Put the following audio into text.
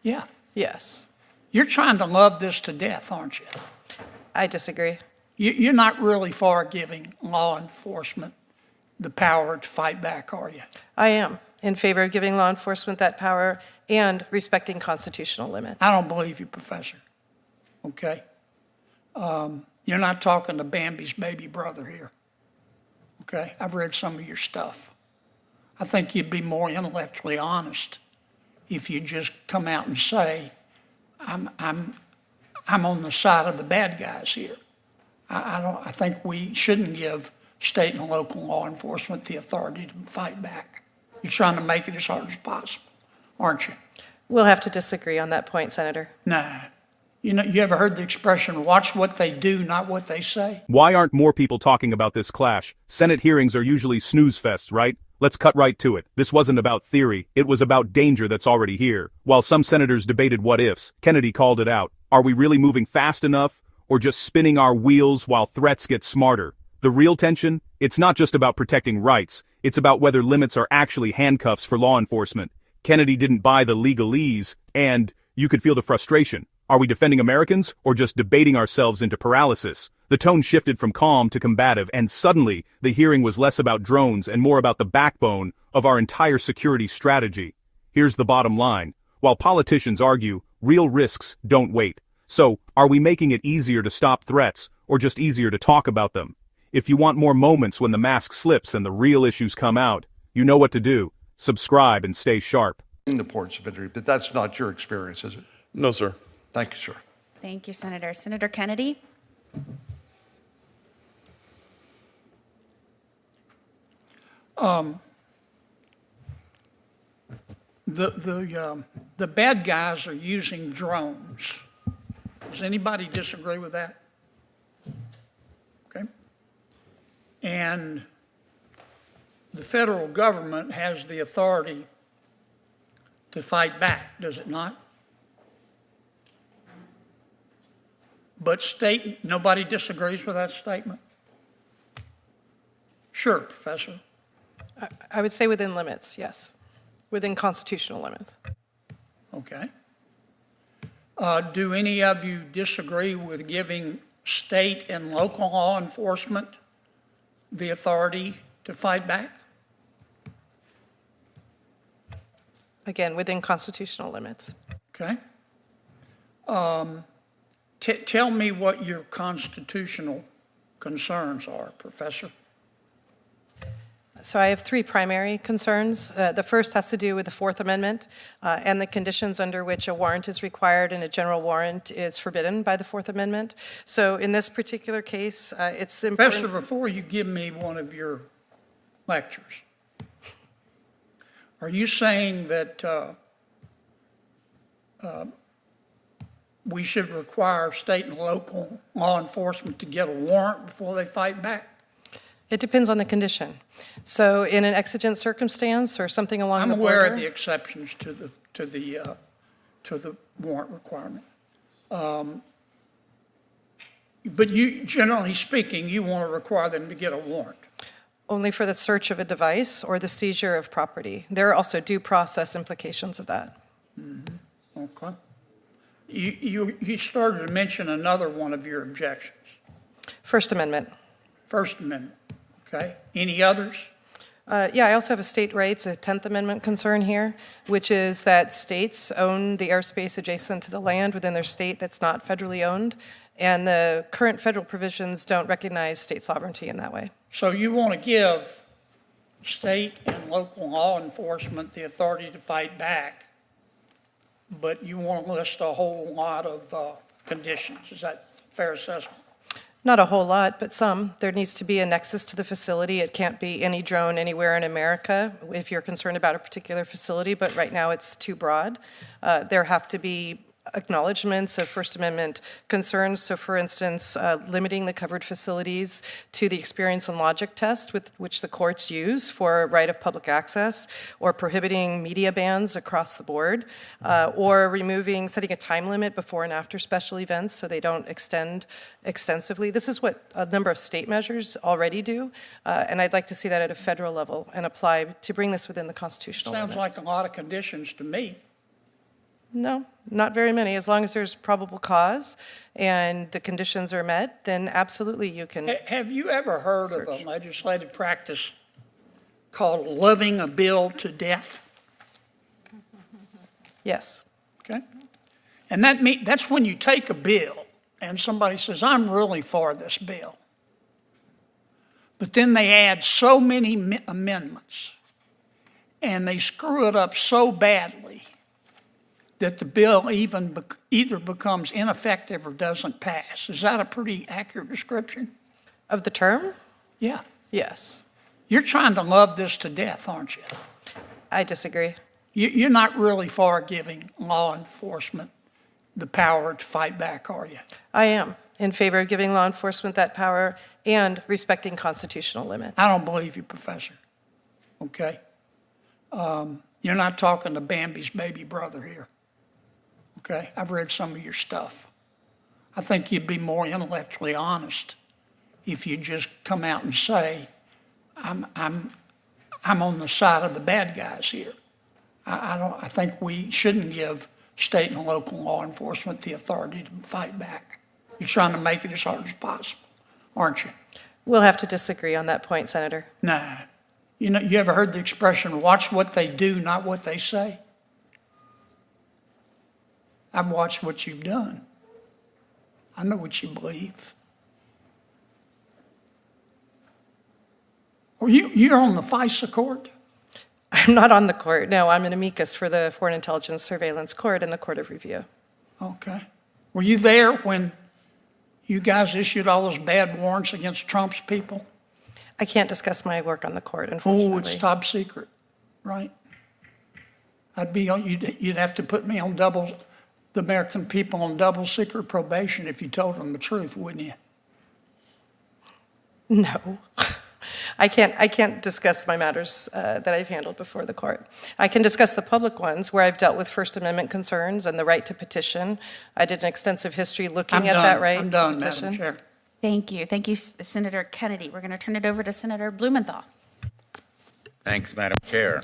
Yeah. Yes. You're trying to love this to death, aren't you? I disagree. You're not really for giving law enforcement the power to fight back, are you? I am in favor of giving law enforcement that power and respecting constitutional limits. I don't believe you, Professor. Okay? You're not talking to Bambi's baby brother here. Okay? I've read some of your stuff. I think you'd be more intellectually honest if you just come out and say, I'm on the side of the bad guys here. I think we shouldn't give state and local law enforcement the authority to fight back. You're trying to make it as hard as possible, aren't you? We'll have to disagree on that point, Senator. Nah. You know, you ever heard the expression, watch what they do, not what they say? Why aren't more people talking about this clash? Senate hearings are usually snooze fests, right? Let's cut right to it. This wasn't about theory, it was about danger that's already here. While some senators debated what ifs, Kennedy called it out. Are we really moving fast enough, or just spinning our wheels while threats get smarter? The real tension? It's not just about protecting rights, it's about whether limits are actually handcuffs for law enforcement. Kennedy didn't buy the legalese, and you could feel the frustration. Are we defending Americans, or just debating ourselves into paralysis? The tone shifted from calm to combative, and suddenly, the hearing was less about drones and more about the backbone of our entire security strategy. Here's the bottom line. While politicians argue, real risks don't wait. So, are we making it easier to stop threats, or just easier to talk about them? If you want more moments when the mask slips and the real issues come out, you know what to do. Subscribe and stay sharp. The ports of entry, but that's not your experience, is it? No, sir. Thank you, sir. Thank you, Senator. Senator Kennedy? The bad guys are using drones. Does anybody disagree with that? Okay. And the federal government has the authority to fight back, does it not? But state, nobody disagrees with that statement? Sure, Professor. I would say within limits, yes. Within constitutional limits. Okay. Do any of you disagree with giving state and local law enforcement the authority to fight back? Again, within constitutional limits. Okay. Tell me what your constitutional concerns are, Professor. So I have three primary concerns. The first has to do with the Fourth Amendment and the conditions under which a warrant is required and a general warrant is forbidden by the Fourth Amendment. So in this particular case, it's important. Professor, before you give me one of your lectures, are you saying that we should require state and local law enforcement to get a warrant before they fight back? It depends on the condition. So in an exigent circumstance or something along the border. I'm aware of the exceptions to the warrant requirement. But you, generally speaking, you want to require them to get a warrant. Only for the search of a device or the seizure of property. There are also due process implications of that. Mm-hmm. Okay. You started to mention another one of your objections. First Amendment. First Amendment. Okay. Any others? Yeah, I also have a state rights, a 10th Amendment concern here, which is that states own the airspace adjacent to the land within their state that's not federally owned, and the current federal provisions don't recognize state sovereignty in that way. So you want to give state and local law enforcement the authority to fight back, but you want to list a whole lot of conditions. Is that a fair assessment? Not a whole lot, but some. There needs to be a nexus to the facility. It can't be any drone anywhere in America if you're concerned about a particular facility, but right now it's too broad. There have to be acknowledgments of First Amendment concerns. So for instance, limiting the covered facilities to the experience and logic test with which the courts use for right of public access, or prohibiting media bans across the board, or setting a time limit before and after special events so they don't extend extensively. This is what a number of state measures already do, and I'd like to see that at a federal level and apply to bring this within the constitutional limits. Sounds like a lot of conditions to me. No, not very many. As long as there's probable cause and the conditions are met, then absolutely you can. Have you ever heard of Search. a legislative practice called loving a bill to death? Yes. Okay? And that's when you take a bill and somebody says, I'm really for this bill. But then they add so many amendments and they screw it up so badly that the bill either becomes ineffective or doesn't pass. Is that a pretty accurate description? Of the term? Yeah. Yes. You're trying to love this to death, aren't you? I disagree. You're not really for giving law enforcement the power to fight back, are you? I am in favor of giving law enforcement that power and respecting constitutional limits. I don't believe you, Professor. Okay? You're not talking to Bambi's baby brother here. Okay? I've read some of your stuff. I think you'd be more intellectually honest if you just come out and say, I'm on the side of the bad guys here. I think we shouldn't give state and local law enforcement the authority to fight back. You're trying to make it as hard as possible, aren't you? We'll have to disagree on that point, Senator. Nah. You ever heard the expression, watch what they do, not what they say? I've watched what you've done. I know what you believe. Well, you're on the FISA court? I'm not on the court. No, I'm an amicus for the Foreign Intelligence Surveillance Court and the Court of Review. Okay. Were you there when you guys issued all those bad warrants against Trump's people? I can't discuss my work on the court, Oh, unfortunately. it's top secret, right? You'd have to put me on the American people on double secret probation if you told them the truth, wouldn't you? No. I can't discuss my matters that I've handled before the court. I can discuss the public ones where I've dealt with First Amendment concerns and the right to petition. I did an extensive history looking at that right I'm to done, petition. Madam Chair. Thank you. Thank you, Senator Kennedy. We're going to turn it over to Senator Blumenthal. Thanks, Madam Chair.